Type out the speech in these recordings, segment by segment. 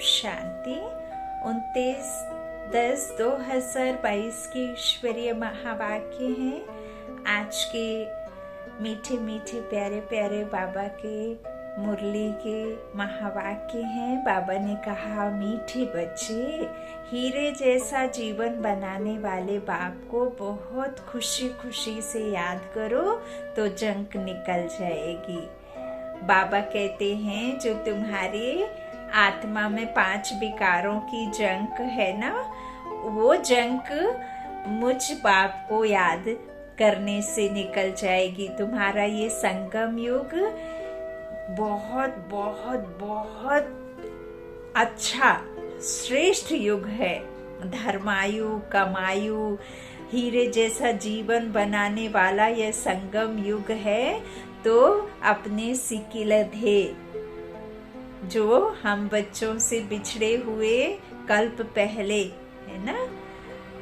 शांति। 29/10/2022 के ईश्वरीय महावाक्य हैं। आज के मीठे मीठे प्यारे प्यारे बाबा के मुरली के महावाक्य हैं। बाबा ने कहा, मीठे बच्चे, हीरे जैसा जीवन बनाने वाले बाप को बहुत खुशी खुशी से याद करो तो जंग निकल जाएगी। बाबा कहते हैं, जो तुम्हारे आत्मा में 5 विकारों की जंक है ना, वो जंक मुझ बाप को याद करने से निकल जाएगी। तुम्हारा ये संगम युग बहुत बहुत बहुत अच्छा श्रेष्ठ युग है। धर्मायु, कमायु, हीरे जैसा जीवन बनाने वाला यह संगम युग है। तो अपने सिकिलधे, जो हम बच्चों से बिछड़े हुए कल्प पहले, है ना,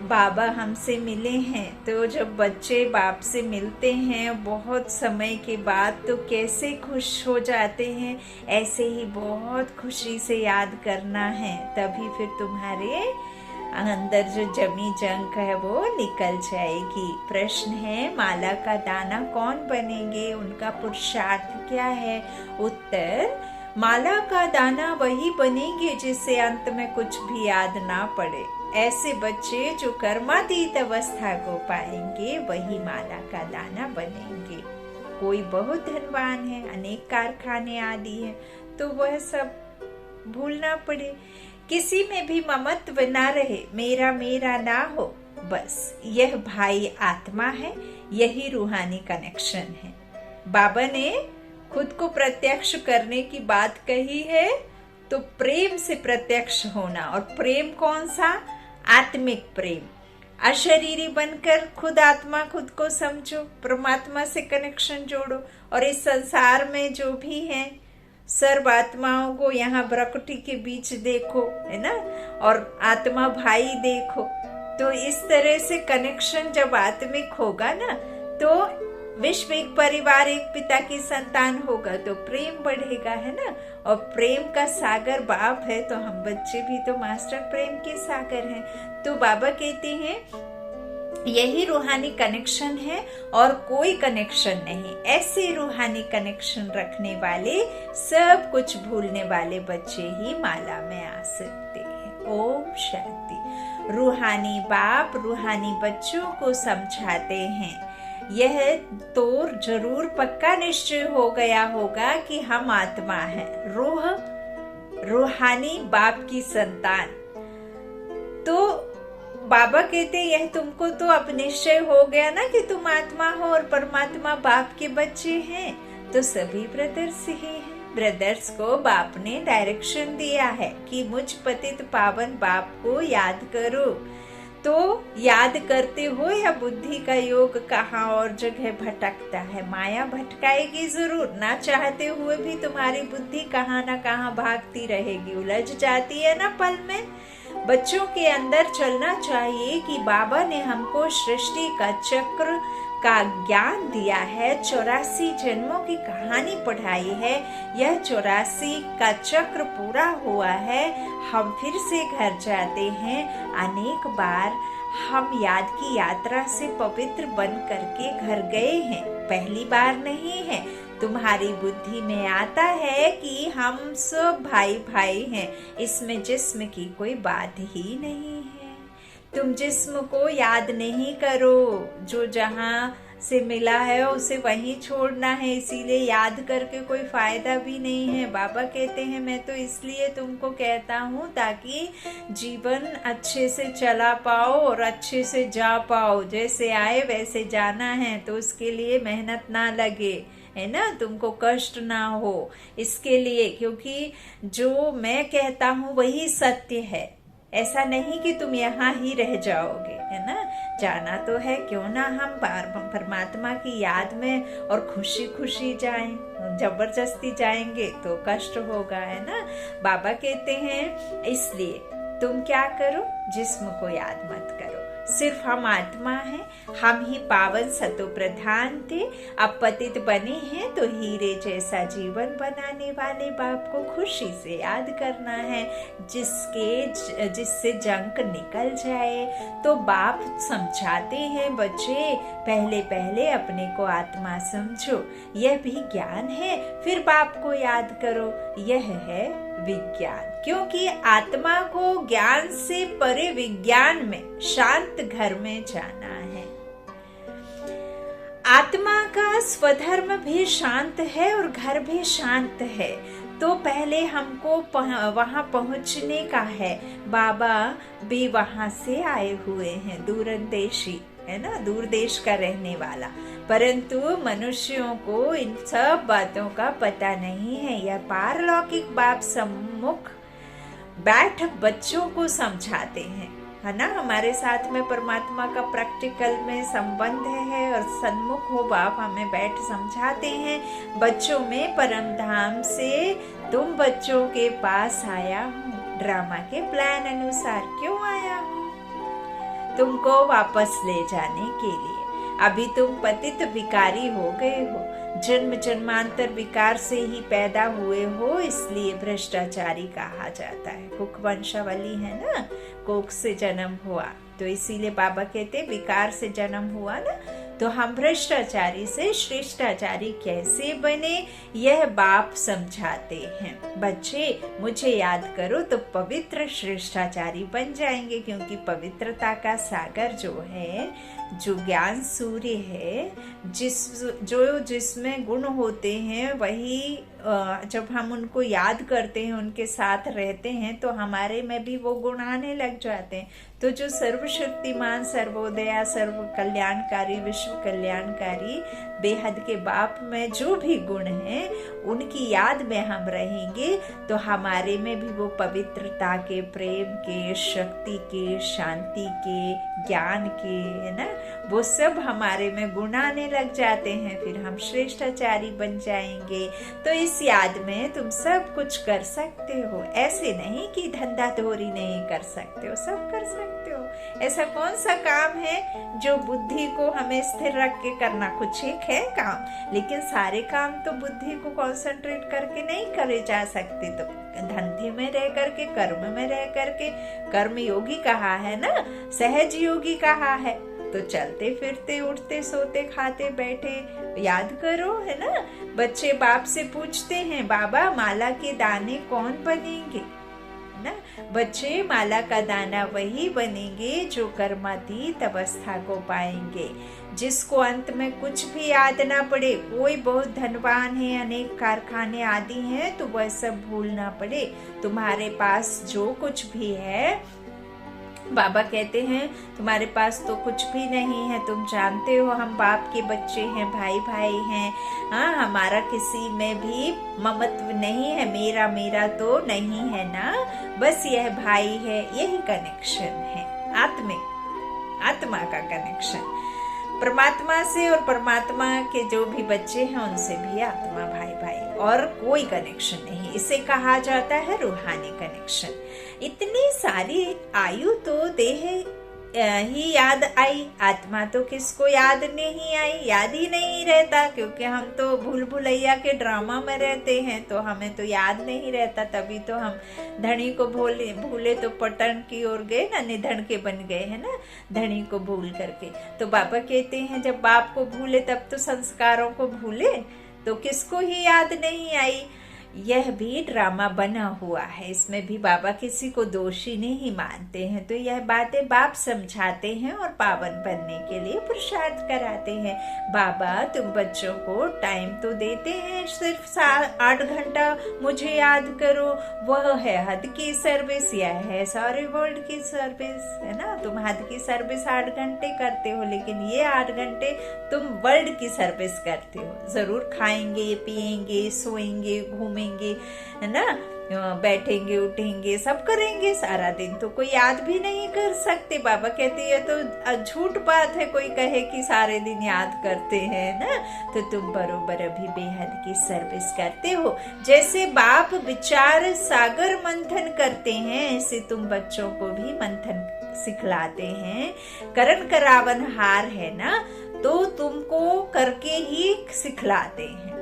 बाबा हमसे मिले हैं। तो जब बच्चे बाप से मिलते हैं बहुत समय के बाद, तो कैसे खुश हो जाते हैं, ऐसे ही बहुत खुशी से याद करना है। तभी फिर तुम्हारे अंदर जो जमी जंक है वो निकल जाएगी। प्रश्न है, माला का दाना कौन बनेंगे, उनका पुरुषार्थ क्या है? उत्तर, माला का दाना वही बनेंगे जिससे अंत में कुछ भी याद ना पड़े। ऐसे बच्चे जो कर्मातीत अवस्था को पाएंगे वही माला का दाना बनेंगे। कोई बहुत धनवान है, अनेक कारखाने आदि हैं, तो वह सब भूलना पड़े। किसी में भी ममत्व ना रहे, मेरा मेरा ना हो, बस यह भाई आत्मा है, यही रूहानी कनेक्शन है। बाबा ने खुद को प्रत्यक्ष करने की बात कही है, तो प्रेम से प्रत्यक्ष होना। और प्रेम कौन सा? आत्मिक प्रेम। अशरीरी बनकर खुद आत्मा खुद को समझो, परमात्मा से कनेक्शन जोड़ो। और इस संसार में जो भी है सर्व आत्माओं को यहाँ प्रकृति के बीच देखो, है ना, और आत्मा भाई देखो। तो इस तरह से कनेक्शन जब आत्मिक होगा ना, तो विश्व एक परिवार, एक पिता की संतान होगा, तो प्रेम बढ़ेगा, है ना। और प्रेम का सागर बाप है, तो हम बच्चे भी तो मास्टर प्रेम के सागर हैं। तो बाबा कहते हैं, यही रूहानी कनेक्शन है और कोई कनेक्शन नहीं। ऐसे रूहानी कनेक्शन रखने वाले, सब कुछ भूलने वाले बच्चे ही माला में आ सकते हैं। ओम शांति। रूहानी बाप रूहानी बच्चों को समझाते हैं। यह तो जरूर पक्का निश्चय हो गया होगा कि हम आत्मा है, रूहानी बाप की संतान। तो बाबा कहते, यह तुमको तो अब निश्चय हो गया ना कि तुम आत्मा हो और परमात्मा बाप के बच्चे हैं। तो सभी ब्रदर्स ही हैं। ब्रदर्स को बाप ने डायरेक्शन दिया है कि मुझ पतित पावन बाप को याद करो। तो याद करते हो या बुद्धि का योग कहाँ और जगह भटकता है। माया भटकाएगी जरूर, ना चाहते हुए भी तुम्हारी बुद्धि कहाँ ना कहाँ भागती रहेगी, उलझ जाती है ना पल में। बच्चों के अंदर चलना चाहिए कि बाबा ने हमको सृष्टि का चक्र का ज्ञान दिया है, 84 जन्मों की कहानी पढ़ाई है। यह 84 का चक्र पूरा हुआ है, हम फिर से घर जाते हैं। अनेक बार हम याद की यात्रा से पवित्र बन करके घर गए हैं, पहली बार नहीं है। तुम्हारी बुद्धि में आता है कि हम सब भाई भाई हैं, इसमें जिस्म की कोई बात ही नहीं है। तुम जिस्म को याद नहीं करो, जो जहाँ से मिला है उसे वहीं छोड़ना है, इसीलिए याद करके कोई फायदा भी नहीं है। बाबा कहते हैं, मैं तो इसलिए तुमको कहता हूँ ताकि जीवन अच्छे से चला पाओ और अच्छे से जा पाओ। जैसे आए वैसे जाना है, तो उसके लिए मेहनत ना लगे, है ना, तुमको कष्ट ना हो इसके लिए। क्योंकि जो मैं कहता हूँ वही सत्य है, ऐसा नहीं कि तुम यहाँ ही रह जाओगे, है ना। जाना तो है, क्यों ना हम परमात्मा की याद में और खुशी खुशी जाएं। जबरदस्ती जाएंगे तो कष्ट होगा, है ना। बाबा कहते हैं, इसलिए तुम क्या करो, जिस्म को याद मत करो, सिर्फ हम आत्मा हैं, हम ही पावन सतो प्रधान थे, अब पतित बने हैं तो हीरे जैसा जीवन बनाने वाले बाप को खुशी से याद करना है, जिससे जंक निकल जाए। तो बाप समझाते हैं, बच्चे पहले पहले अपने को आत्मा समझो, यह भी ज्ञान है, फिर बाप को याद करो, यह है विज्ञान। क्योंकि आत्मा को ज्ञान से परे विज्ञान में शांत घर में जाना है। आत्मा का स्वधर्म भी शांत है और घर भी शांत है, तो पहले हमको वहां पहुंचने का है। बाबा भी वहां से आए हुए हैं, दूरदेशी है ना, दूर देश का रहने वाला, परंतु मनुष्यों को इन सब बातों का पता नहीं है। यह पारलौकिक बाप सम्मुख बैठ बच्चों को समझाते हैं, है ना। हमारे साथ में परमात्मा का प्रैक्टिकल में संबंध है और सन्मुख हो बाप हमें बैठ समझाते हैं। बच्चों में परम धाम से तुम बच्चों के पास आया हूँ, ड्रामा के प्लान अनुसार क्यों आया हूँ, तुमको वापस ले जाने के लिए। अभी तुम पतित विकारी हो गए हो, जन्म जन्मांतर विकार से ही पैदा हुए हो, इसलिए भ्रष्टाचारी कहा जाता है। कुक वंशावली है ना, कोक से जन्म हुआ, तो इसीलिए बाबा कहते विकार से जन्म हुआ ना, तो हम भ्रष्टाचारी से श्रेष्ठाचारी कैसे बने, यह बाप समझाते हैं। बच्चे मुझे याद करो तो पवित्र श्रेष्ठाचारी बन जाएंगे, क्योंकि पवित्रता का सागर जो है, जो ज्ञान सूर्य है, जिसमें गुण होते हैं, वही जब हम उनको याद करते हैं, उनके साथ रहते हैं, तो हमारे में भी वो गुण आने लग जाते हैं। तो जो सर्वशक्तिमान, सर्वोदया, सर्व कल्याणकारी, विश्व कल्याणकारी बेहद के बाप में जो भी गुण हैं, उनकी याद में हम रहेंगे, तो हमारे में भी वो पवित्रता के, प्रेम के, शक्ति के, शांति के, ज्ञान के, है ना, वो सब हमारे में गुण आने लग जाते हैं। फिर हम श्रेष्ठाचारी बन जाएंगे। तो इस याद में तुम सब कुछ कर सकते हो। ऐसे नहीं कि धंधा धोरी नहीं कर सकते हो, सब कर सकते हो। ऐसा कौन सा काम है जो बुद्धि को हमें स्थिर रख के करना? कुछ एक है काम, लेकिन सारे काम तो बुद्धि को कंसंट्रेट करके नहीं करे जा सकते। तो धंधे में रह करके, कर्म में रह करके, कर्म योगी कहा है ना, सहज योगी कहा है, तो चलते फिरते, उठते, सोते, खाते, बैठे याद करो, है ना। बच्चे बाप से पूछते हैं, बाबा माला के दाने कौन बनेंगे, ना। बच्चे माला का दाना वही बनेंगे जो कर्मातीत अवस्था को पाएंगे, जिसको अंत में कुछ भी याद ना पड़े। कोई बहुत धनवान है, अनेक कारखाने आदि हैं, तो वह सब भूलना पड़े। तुम्हारे पास जो कुछ भी है, बाबा कहते हैं तुम्हारे पास तो कुछ भी नहीं है। तुम जानते हो हम बाप के बच्चे हैं, भाई भाई हैं। हाँ, हमारा किसी में भी ममत्व नहीं है, मेरा मेरा तो नहीं है ना, बस यह भाई है, यही कनेक्शन है आत्मा का कनेक्शन परमात्मा से, और परमात्मा के जो भी बच्चे हैं उनसे भी आत्मा भाई भाई, और कोई कनेक्शन नहीं। इसे कहा जाता है रूहानी कनेक्शन। इतनी सारी आयु तो देह ही याद आई, आत्मा तो किसको याद नहीं आई, याद ही नहीं रहता, क्योंकि हम तो भूल भुलैया के ड्रामा में रहते हैं, तो हमें तो याद नहीं रहता। तभी तो हम धनी को भूले तो पटन की ओर गए ना, निधन के बन गए, है ना, धनी को भूल करके। तो बाबा कहते हैं जब बाप को भूले तब तो संस्कारों को भूले, तो किसको ही याद नहीं आई। यह भी ड्रामा बना हुआ है, इसमें भी बाबा किसी को दोषी नहीं मानते हैं। तो यह बातें बाप समझाते हैं और पावन बनने के लिए पुरुषार्थ कराते हैं। बाबा तुम बच्चों को टाइम तो देते हैं, सिर्फ 8 घंटा मुझे याद करो, वह है हद की सर्विस, यह है सारे वर्ल्ड की सर्विस, है ना। तुम हद की सर्विस 8 घंटे करते हो, लेकिन ये 8 घंटे तुम वर्ल्ड की सर्विस करते हो। जरूर खाएंगे, पिएंगे, सोएंगे, घूमेंगे, है ना, बैठेंगे, उठेंगे, सब करेंगे, सारा दिन तो कोई याद भी नहीं कर सकते। बाबा कहते हैं तो झूठ बात है कोई कहे कि सारे दिन याद करते हैं ना। तो तुम बरोबर अभी बेहद की सर्विस करते हो। जैसे बाप विचार सागर मंथन करते हैं, ऐसे तुम बच्चों को भी मंथन सिखलाते हैं। करण करावन हार है ना, तो तुमको करके ही सिखलाते हैं।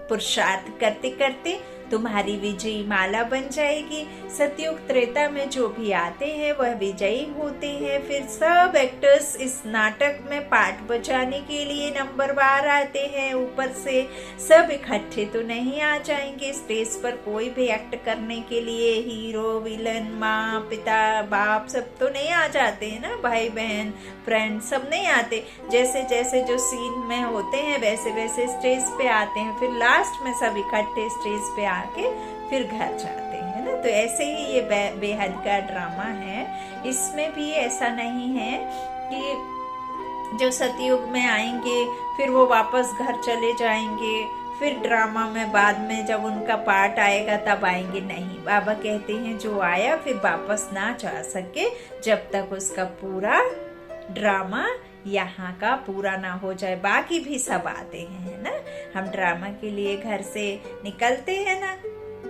पुरुषार्थ करते करते तुम्हारी विजयी माला बन जाएगी। सतयुग त्रेता में जो भी आते हैं वह विजयी होते हैं। फिर सब एक्टर्स इस नाटक में पार्ट बजाने के लिए नंबरवार आते हैं। ऊपर से सब इकट्ठे तो नहीं आ जाएंगे स्टेज पर कोई भी एक्ट करने के लिए। हीरो, विलन, माँ, पिता, बाप सब तो नहीं आ जाते हैं ना, भाई बहन, फ्रेंड सब नहीं आते। जैसे जैसे जो सीन में होते हैं वैसे वैसे स्टेज पे आते हैं। फिर लास्ट में सब इकट्ठे स्टेज पे आके फिर घर जाते हैं ना। तो ऐसे ही ये बेहद का ड्रामा है। इसमें भी ऐसा नहीं है कि जो सतयुग में आएंगे फिर वो वापस घर चले जाएंगे, फिर ड्रामा में बाद में जब उनका पार्ट आएगा तब आएंगे। नहीं, बाबा कहते हैं जो आया फिर वापस ना जा सके जब तक उसका पूरा ड्रामा यहाँ का पूरा ना हो जाए। बाकी भी सब आते हैं ना। हम ड्रामा के लिए घर से निकलते हैं ना,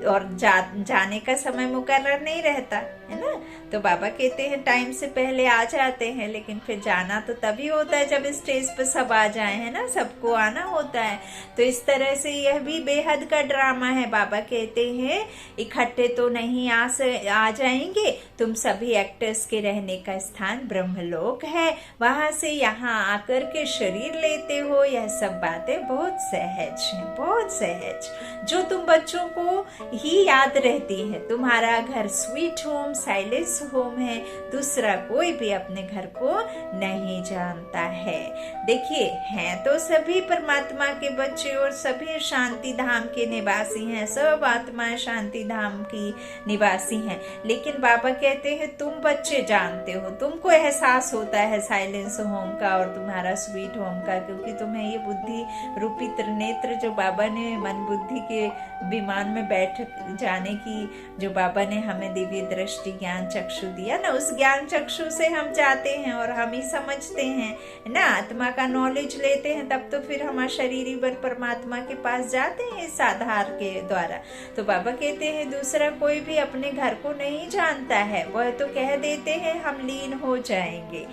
और जाने का समय मुकर्रर नहीं रहता है ना। तो बाबा कहते हैं टाइम से पहले आ जाते हैं, लेकिन फिर जाना तो तभी होता है जब स्टेज पर सब आ जाए, है ना, सबको आना होता है। तो इस तरह से यह भी बेहद का ड्रामा है। बाबा कहते हैं इकट्ठे तो नहीं आ जाएंगे, तुम सभी एक्टर्स के रहने का स्थान ब्रह्मलोक है, वहां से यहाँ आकर के शरीर लेते हो। यह सब बातें बहुत सहज हैं, बहुत सहज, जो तुम बच्चों को ही याद रहती है। तुम्हारा घर स्वीट होम, साइलेंस होम है, दूसरा कोई भी अपने घर को नहीं जानता है। देखिए, हैं तो सभी परमात्मा के बच्चे और सभी शांति धाम के निवासी हैं। सब आत्माएं शांति धाम की निवासी हैं। लेकिन बाबा कहते हैं तुम बच्चे जानते हो, तुमको एहसास होता है साइलेंस होम का और तुम्हारा स्वीट होम का, क्योंकि तुम्हें ये बुद्धि रूपी त्रिनेत्र जो बाबा ने मन बुद्धि के विमान में बैठ जाने की, जो बाबा ने हमें दिव्य दृष्टि ज्ञान चक्षु दिया ना, उस ज्ञान चक्षु से हम जाते हैं और हम ही समझते हैं ना, आत्मा का नॉलेज लेते हैं, तब तो फिर हमारा शरीर पर परमात्मा के पास जाते हैं इस आधार के द्वारा। तो बाबा कहते हैं दूसरा कोई भी अपने घर को नहीं जानता है, वह तो कह देते हैं हम लीन हो जाएंगे।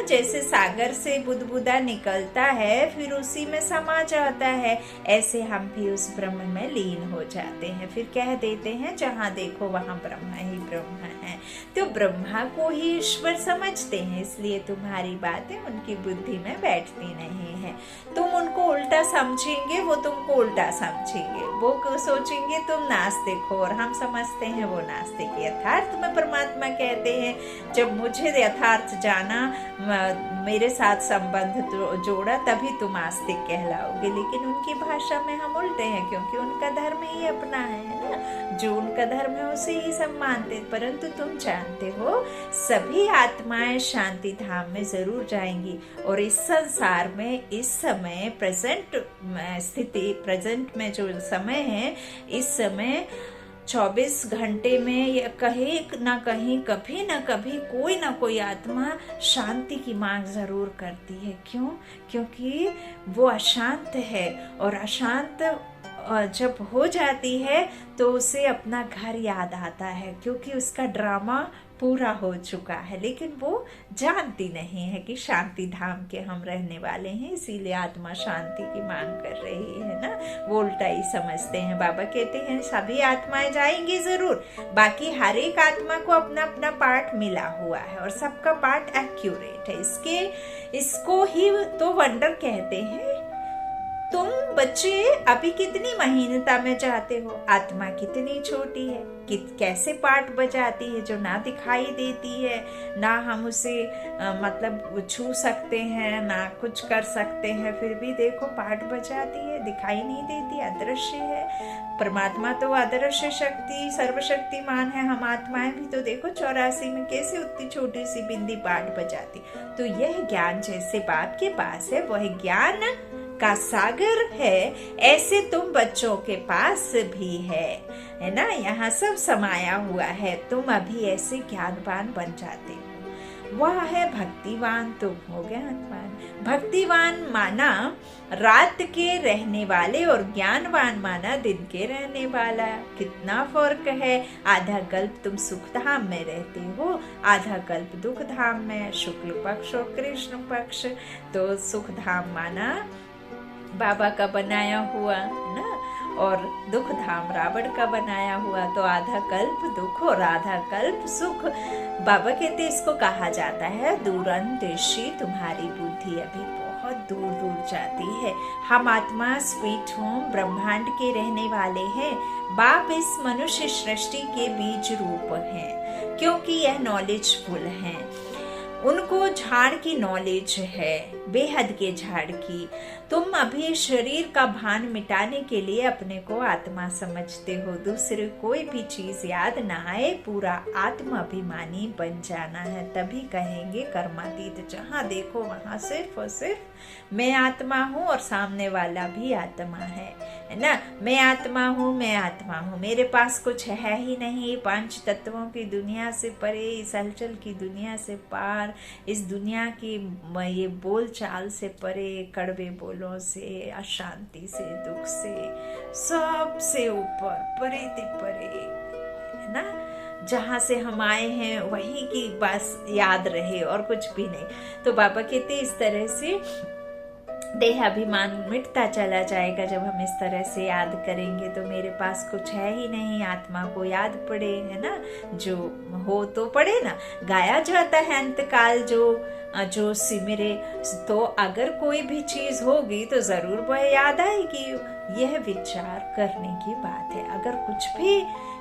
जैसे सागर से बुदबुदा निकलता है फिर उसी में समा जाता है, ऐसे हम भी उस ब्रह्म में लीन हो जाते हैं। फिर कह देते हैं जहाँ देखो वहाँ ब्रह्मा ही ब्रह्मा है। तो ब्रह्मा को ही ईश्वर समझते हैं, इसलिए तुम्हारी बातें उनकी बुद्धि में बैठती नहीं है। तुम उनको उल्टा समझेंगे, वो तुमको उल्टा समझेंगे। वो सोचेंगे तुम नास्तिक हो और हम समझते हैं वो नास्तिक। यथार्थ में परमात्मा कहते हैं जब मुझे यथार्थ जाना, मेरे साथ संबंध जोड़ा, तभी तुम आस्तिक कहलाओगे। लेकिन उनकी भाषा में हम उल्टे हैं, क्योंकि उनका धर्म ही अपना है ना, जो उनका धर्म है उसे ही सब मानते। परंतु तुम जानते हो सभी आत्माएं शांति धाम में जरूर जाएंगी। और इस संसार में इस समय प्रेजेंट स्थिति, प्रेजेंट में जो समय है, इस समय 24 घंटे में कहीं ना कहीं, कभी ना कभी कोई ना कोई आत्मा शांति की मांग जरूर करती है। क्यों? क्योंकि वो अशांत है, और अशांत जब हो जाती है तो उसे अपना घर याद आता है, क्योंकि उसका ड्रामा पूरा हो चुका है। लेकिन वो जानती नहीं है कि शांति धाम के हम रहने वाले हैं, इसीलिए आत्मा शांति की मांग कर रही है ना। वो उल्टा ही समझते हैं। बाबा कहते हैं सभी आत्माएं जाएंगी जरूर, बाकी हर एक आत्मा को अपना अपना पार्ट मिला हुआ है और सबका पार्ट एक्यूरेट है। इसको ही तो वंडर कहते हैं। तुम बच्चे अभी कितनी महीनता में जाते हो, आत्मा कितनी छोटी है, कैसे पार्ट बजाती है जो ना दिखाई देती है, ना हम उसे मतलब छू सकते हैं, ना कुछ कर सकते हैं, फिर भी देखो पार्ट बजाती है, दिखाई नहीं देती, अदृश्य है। परमात्मा तो अदृश्य शक्ति, सर्वशक्तिमान है। हम आत्माएं भी तो देखो 84 में कैसे उतनी छोटी सी बिंदी पार्ट बजाती। तो यह ज्ञान जैसे बाप के पास है, वह ज्ञान का सागर है, ऐसे तुम बच्चों के पास भी है ना। यहाँ सब समाया हुआ है। तुम अभी ऐसे ज्ञानवान बन जाते हो। वह है भक्तिवान। तो हो गया भक्तिवान माना रात के रहने वाले और ज्ञानवान माना दिन के रहने वाला। कितना फर्क है। आधा कल्प तुम सुख धाम में रहते हो, आधा कल्प दुख धाम में, शुक्ल पक्ष और कृष्ण पक्ष। तो सुख धाम माना बाबा का बनाया हुआ ना, और दुख धाम रावण का बनाया हुआ। तो आधा कल्प दुख और आधा कल्प सुख। बाबा कहते इसको कहा जाता है दूरंदेशी। तुम्हारी बुद्धि अभी बहुत दूर दूर जाती है। हम आत्मा स्वीट होम ब्रह्मांड के रहने वाले हैं। बाप इस मनुष्य सृष्टि के बीज रूप हैं, क्योंकि यह नॉलेजफुल हैं। उनको झाड़ की नॉलेज है, बेहद के झाड़ की। तुम अभी शरीर का भान मिटाने के लिए अपने को आत्मा समझते हो। दूसरे कोई भी चीज याद ना आए, पूरा आत्म अभिमानी बन जाना है। तभी कहेंगे कर्मातीत। जहाँ देखो वहां सिर्फ और सिर्फ मैं आत्मा हूँ और सामने वाला भी आत्मा है ना। मैं आत्मा हूँ, मैं आत्मा हूँ, मेरे पास कुछ है ही नहीं। पांच तत्वों की दुनिया से परे, इस हलचल की दुनिया से पार, इस दुनिया की ये बोल चाल से परे, कड़वे बोलों से, अशांति से, दुख से, सबसे ऊपर, परे ते परे, है ना। जहाँ से हम आए हैं वहीं की बस याद रहे और कुछ भी नहीं। तो बाबा कहते इस तरह से देह अभिमान मिटता चला जाएगा जब हम इस तरह से याद करेंगे। तो मेरे पास कुछ है ही नहीं, आत्मा को याद पड़े, है ना। जो हो तो पड़े ना। गाया जाता है अंतकाल जो सिमरे। तो अगर कोई भी चीज होगी तो जरूर वह याद आएगी। यह विचार करने की बात है। अगर कुछ भी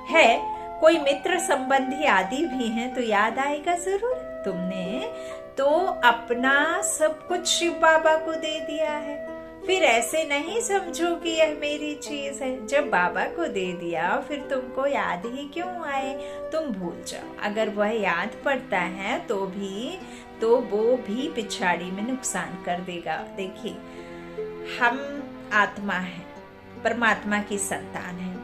है, कोई मित्र संबंधी आदि भी हैं, तो याद आएगा जरूर। तुमने तो अपना सब कुछ शिव बाबा को दे दिया है। फिर ऐसे नहीं समझो कि यह मेरी चीज है। जब बाबा को दे दिया फिर तुमको याद ही क्यों आए, तुम भूल जाओ। अगर वह याद पड़ता है तो वो भी पिछाड़ी में नुकसान कर देगा। देखिए, हम आत्मा है, परमात्मा की संतान है।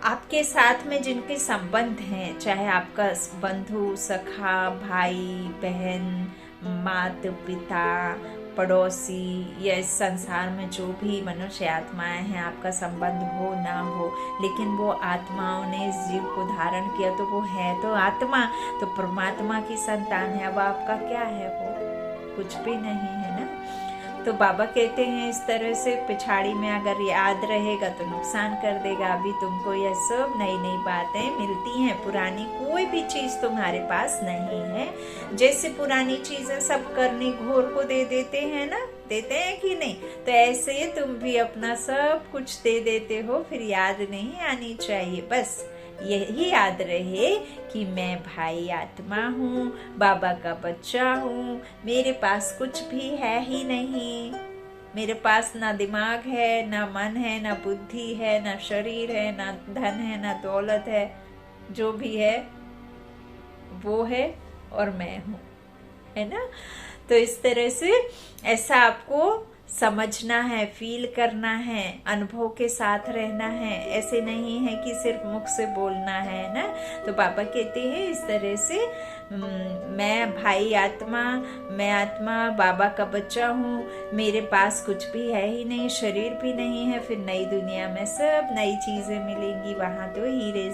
आपके साथ में जिनके संबंध हैं, चाहे आपका बंधु, सखा, भाई, बहन, माता पिता, पड़ोसी, या इस संसार में जो भी मनुष्य आत्माएं हैं, आपका संबंध हो ना हो, लेकिन वो आत्माओं ने इस जीव को धारण किया, तो वो है तो आत्मा, तो परमात्मा की संतान है। अब आपका क्या है? वो कुछ भी नहीं है ना। तो बाबा कहते हैं इस तरह से पिछाड़ी में अगर याद रहेगा तो नुकसान कर देगा। अभी तुमको यह सब नई नई बातें मिलती हैं, पुरानी कोई भी चीज तुम्हारे पास नहीं है। जैसे पुरानी चीजें सब करने घोर को दे देते हैं ना, देते हैं कि नहीं, तो ऐसे तुम भी अपना सब कुछ दे देते हो, फिर याद नहीं आनी चाहिए। बस यही याद रहे कि मैं भाई आत्मा हूँ, बाबा का बच्चा हूँ, मेरे पास कुछ भी है ही नहीं। मेरे पास ना दिमाग है, ना मन है, ना बुद्धि है, ना शरीर है, ना धन है, ना दौलत है। जो भी है वो है और मैं हूँ, है ना। तो इस तरह से ऐसा आपको समझना है, फील करना है, अनुभव के साथ रहना है। ऐसे नहीं है कि सिर्फ मुख से बोलना है ना। तो बाबा कहते हैं इस तरह से मैं भाई आत्मा, मैं आत्मा बाबा का बच्चा हूँ, मेरे पास कुछ भी है ही नहीं, शरीर भी नहीं है। फिर नई दुनिया में सब नई चीजें मिलेंगी। वहां तो हीरे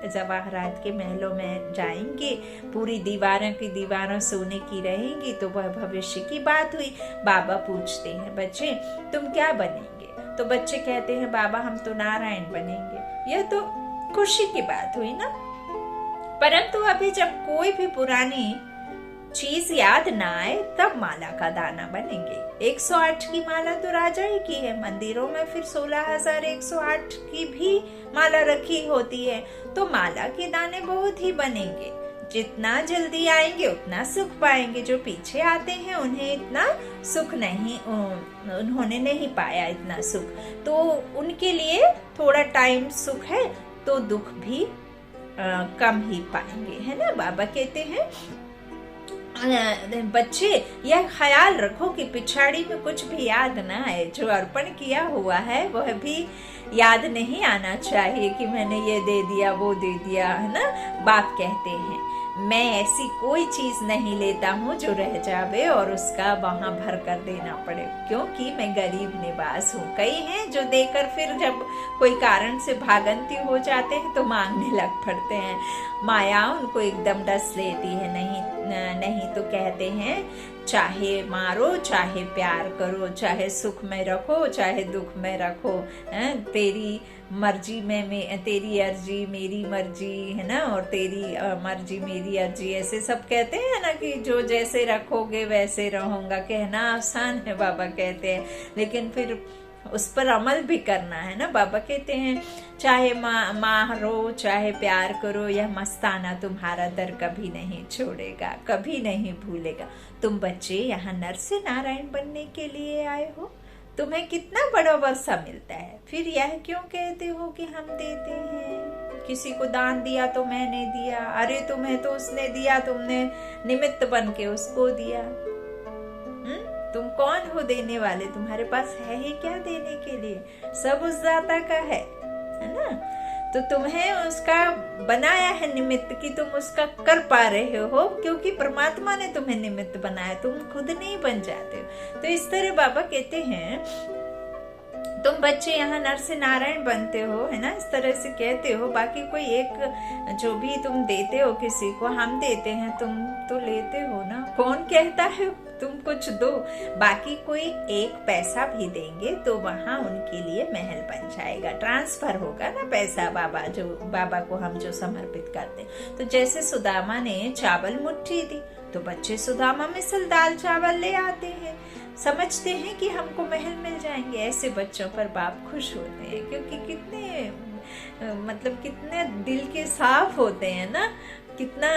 जवाहरात के महलों में जाएंगे, पूरी दीवारों की दीवारों सोने की रहेंगी। तो वह भविष्य की बात हुई। बाबा पूछते हैं बच्चे तुम क्या बनेंगे? तो बच्चे कहते हैं बाबा हम तो नारायण बनेंगे। यह तो खुशी की बात हुई ना। परंतु अभी जब कोई भी पुरानी चीज याद ना आए तब माला का दाना बनेंगे। 108 की माला तो राजा ही की है। मंदिरों में फिर 16,108 की भी माला रखी होती है। तो माला के दाने बहुत ही बनेंगे। जितना जल्दी आएंगे उतना सुख पाएंगे। जो पीछे आते हैं उन्हें इतना सुख नहीं, उन्होंने नहीं पाया इतना सुख, तो उनके लिए थोड़ा टाइम सुख है तो दुख भी कम ही पाएंगे, है ना। बाबा कहते हैं बच्चे यह ख्याल रखो कि पिछाड़ी में कुछ भी याद ना आए। जो अर्पण किया हुआ है वह भी याद नहीं आना चाहिए कि मैंने ये दे दिया वो दे दिया, है ना। बाप कहते हैं मैं ऐसी कोई चीज नहीं लेता हूँ जो रह जावे और उसका वहां भर कर देना पड़े, क्योंकि मैं गरीब निवास हूँ। कई हैं जो देकर फिर जब कोई कारण से भागंती हो जाते हैं तो मांगने लग पड़ते हैं। माया उनको एकदम डस लेती है। नहीं तो कहते हैं चाहे मारो चाहे प्यार करो, चाहे सुख में रखो चाहे दुख में रखो, तेरी मर्जी में तेरी अर्जी मेरी मर्जी, है ना, और तेरी मर्जी मेरी अर्जी, ऐसे सब कहते हैं ना कि जो जैसे रखोगे वैसे रहूंगा। कहना आसान है बाबा कहते हैं, लेकिन फिर उस पर अमल भी करना है ना। बाबा कहते हैं चाहे मारो चाहे प्यार करो, यह मस्ताना तुम्हारा दर कभी नहीं छोड़ेगा, कभी नहीं भूलेगा। तुम बच्चे यहाँ नर से नारायण बनने के लिए आए हो, तुम्हें कितना बड़ा वर्षा मिलता है, फिर यह क्यों कहते हो कि हम देते हैं? किसी को दान दिया तो मैंने दिया, अरे तुम्हें तो उसने दिया, तुमने निमित्त बन के उसको दिया। तुम कौन हो देने वाले? तुम्हारे पास है ही क्या देने के लिए? सब उस दाता का है ना। तो तुम्हें उसका बनाया है निमित्त कि तुम उसका कर पा रहे हो, क्योंकि परमात्मा ने तुम्हें निमित्त बनाया, तुम खुद नहीं बन जाते हो। तो इस तरह बाबा कहते हैं तुम बच्चे यहाँ नर से नारायण बनते हो, है ना, इस तरह से कहते हो। बाकी कोई एक जो भी तुम देते हो किसी को, हम देते हैं, तुम तो लेते हो ना। कौन कहता है तुम कुछ दो? बाकी कोई एक पैसा भी देंगे तो वहां उनके लिए महल बन जाएगा, ट्रांसफर होगा ना पैसा। बाबा को हम जो समर्पित करते, तो जैसे सुदामा ने चावल मुट्ठी दी तो बच्चे सुदामा मिसल दाल चावल ले आते हैं, समझते हैं कि हमको महल मिल जाएंगे। ऐसे बच्चों पर बाप खुश होते हैं, क्योंकि कितने दिल के साफ होते हैं ना, कितना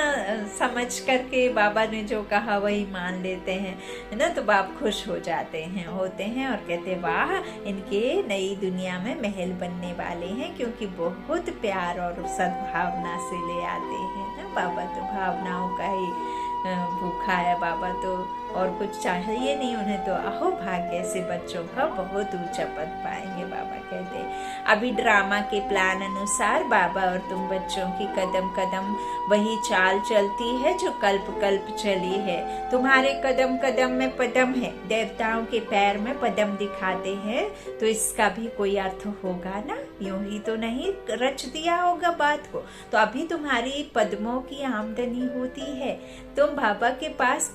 समझ करके बाबा ने जो कहा वही मान लेते हैं, है ना। तो बाप खुश हो जाते हैं, होते हैं और कहते वाह, इनके नई दुनिया में महल बनने वाले हैं, क्योंकि बहुत प्यार और सद्भावना से ले आते हैं ना। बाबा तो भावनाओं का ही भूखा है, बाबा तो और कुछ चाहिए नहीं उन्हें। तो अहो भाग्य से बच्चों का बहुत ऊंचा पद पाएंगे, बाबा कहते हैं। अभी ड्रामा के प्लान अनुसार बाबा और तुम बच्चों की कदम कदम वही चाल चलती है जो कल्प कल्प चली है। तुम्हारे कदम कदम में पदम है, देवताओं के पैर में पदम दिखाते हैं, तो इसका भी कोई अर्थ होगा ना। यूं ही तो नहीं रच दिया होगा बात को। तो अभी तुम्हारी पद्मों की आमदनी होती है, तुम बाबा के पास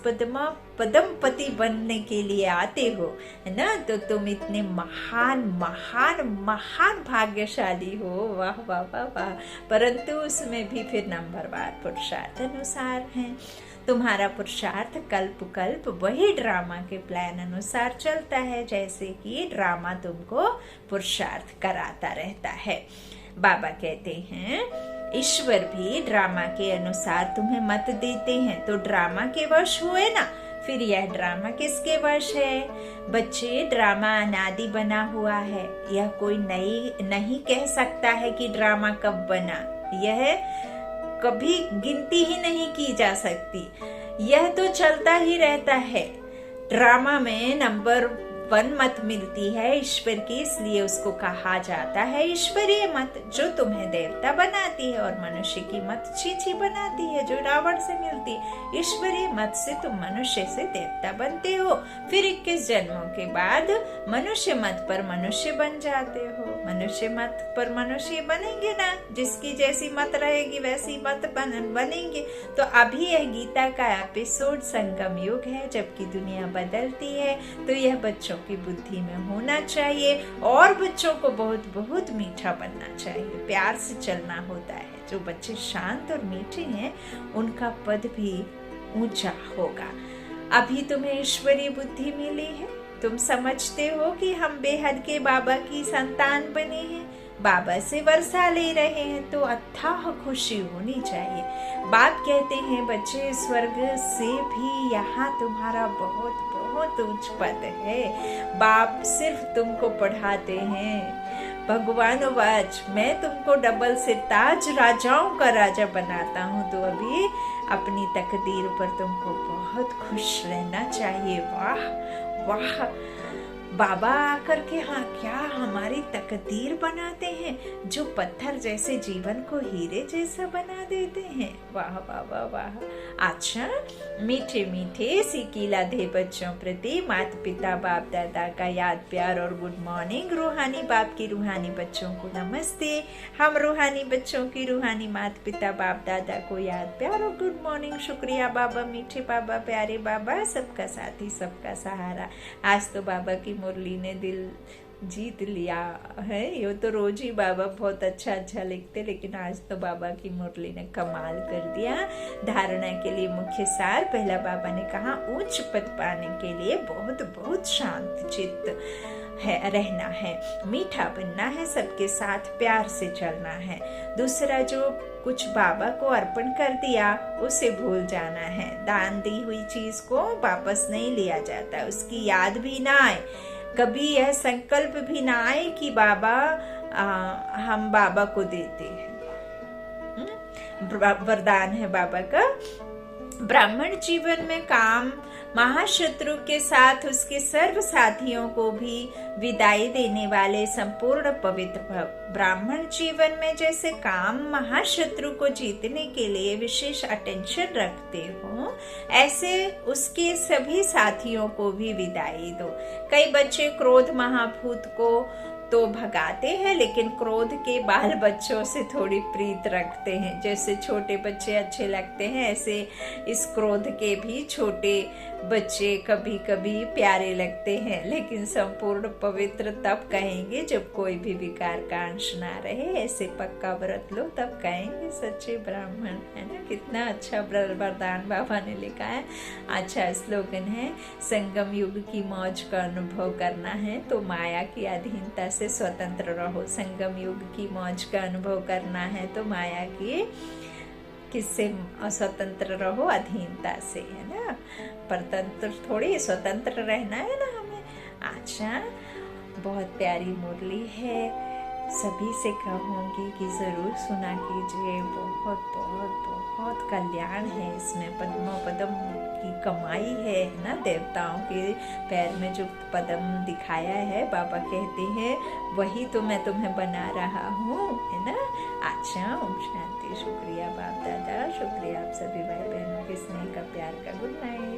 पदमपति बनने के लिए आते हो, है ना। तो तुम इतने महान महान महान भाग्यशाली हो, वाह वाह वाह वाह। परंतु उसमें भी फिर नंबरवार पुरुषार्थ अनुसार है। तुम्हारा पुरुषार्थ कल्प कल्प वही ड्रामा के प्लान अनुसार चलता है, जैसे कि ड्रामा तुमको पुरुषार्थ कराता रहता है। बाबा कहते हैं ईश्वर भी ड्रामा के अनुसार तुम्हें मत देते हैं, तो ड्रामा के वश हुए ना। फिर यह ड्रामा किसके वश है? बच्चे, ड्रामा अनादि बना हुआ है, यह कोई नहीं कह सकता है कि ड्रामा कब बना। यह कभी गिनती ही नहीं की जा सकती, यह तो चलता ही रहता है। ड्रामा में नंबर 1 मत मिलती है ईश्वर की, इसलिए उसको कहा जाता है ईश्वरीय मत, जो तुम्हें देवता बनाती है, और मनुष्य की मत चीची बनाती है जो रावण से मिलती है। ईश्वरीय मत से तुम मनुष्य से देवता बनते हो, फिर 21 जन्मों के बाद मनुष्य मत पर मनुष्य बन जाते हो। मनुष्य मत पर मनुष्य बनेंगे ना, जिसकी जैसी मत रहेगी वैसी मत बनेंगे। तो अभी यह गीता का एपिसोड संगम युग है, जबकि दुनिया बदलती है, तो यह बच्चों की बुद्धि में होना चाहिए, और बच्चों को बहुत बहुत मीठा बनना चाहिए, प्यार से चलना होता है। जो बच्चे शांत और मीठे हैं उनका पद भी ऊंचा होगा। अभी तुम्हें ईश्वरीय बुद्धि मिली है, तुम समझते हो कि हम बेहद के बाबा की संतान बने हैं, बाबा से वर्षा ले रहे हैं, तो अथाह खुशी होनी चाहिए। बाप कहते हैं बच्चे, स्वर्ग से भी यहाँ तुम्हारा बहुत बहुत उच्च पद है। बाप सिर्फ तुमको पढ़ाते हैं। भगवान वाच, मैं तुमको डबल से ताज राजाओं का राजा बनाता हूँ, तो अभी अपनी तकदीर पर तुमको बहुत खुश रहना चाहिए। वाह वाह बाबा आकर के हाँ क्या हमारी तकदीर बनाते हैं, जो पत्थर जैसे जीवन को हीरे जैसा बना देते हैं। वाह वाह वाह वाह। अच्छा, मीठे मीठे सिकीलाधे बच्चों प्रति माता पिता बाप दादा का याद प्यार और गुड मॉर्निंग। रूहानी बाप की रूहानी बच्चों को नमस्ते। हम रूहानी बच्चों की रूहानी माता पिता बाप दादा को याद प्यार और गुड मॉर्निंग। शुक्रिया बाबा, मीठे बाबा, प्यारे बाबा, सबका साथी सबका सहारा। आज तो बाबा की मुरली ने दिल जीत लिया है। ये तो रोज ही बाबा बहुत अच्छा लिखते, लेकिन आज तो बाबा की मुरली ने कमाल कर दिया। धारणा के लिए मुख्य सार, पहला बाबा ने कहा उच्च पद पाने के लिए बहुत बहुत शांत चित्त है रहना है, मीठा बनना है, सबके साथ प्यार से चलना है। दूसरा, जो कुछ बाबा को अर्पण कर दिया उसे भूल जाना है। दान दी हुई चीज को वापस नहीं लिया जाता, उसकी याद भी ना आए, कभी यह संकल्प भी ना आए कि बाबा हम बाबा को देते हैं। वरदान है बाबा का। ब्राह्मण जीवन में काम महाशत्रु के साथ उसके सर्व साथियों को भी विदाई देने वाले संपूर्ण पवित्र भव। ब्राह्मण जीवन में जैसे काम महाशत्रु को जीतने के लिए विशेष अटेंशन रखते हो, ऐसे उसके सभी साथियों को भी विदाई दो। कई बच्चे क्रोध महाभूत को तो भगाते हैं, लेकिन क्रोध के बाल बच्चों से थोड़ी प्रीत रखते हैं। जैसे छोटे बच्चे अच्छे लगते हैं, ऐसे इस क्रोध के भी छोटे बच्चे कभी कभी प्यारे लगते हैं, लेकिन संपूर्ण पवित्र तब कहेंगे जब कोई भी विकार का अंश ना रहे। ऐसे पक्का व्रत लो तब कहेंगे सच्चे ब्राह्मण, है ना। कितना अच्छा वरदान बाबा ने लिखा है। अच्छा स्लोगन है, संगम युग की मौज का अनुभव करना है तो माया की अधीनता से स्वतंत्र रहो। संगम युग की मौज का अनुभव करना है तो माया की किससे स्वतंत्र रहो, अधीनता से, है ना। परतंत्र थोड़ी स्वतंत्र रहना है ना हमें। अच्छा, बहुत प्यारी मुरली है, सभी से कहूँगी कि जरूर सुना कीजिए। बहुत बहुत बहुत कल्याण है इसमें, पद्मो पदम की कमाई है ना। देवताओं के पैर में जो पदम दिखाया है, बाबा कहते हैं वही तो मैं तुम्हें बना रहा हूँ, है ना। अच्छा, ओम शांति। शुक्रिया बाप दादा, शुक्रिया आप सभी भाई बहनों के स्नेह का, प्यार का। Good night.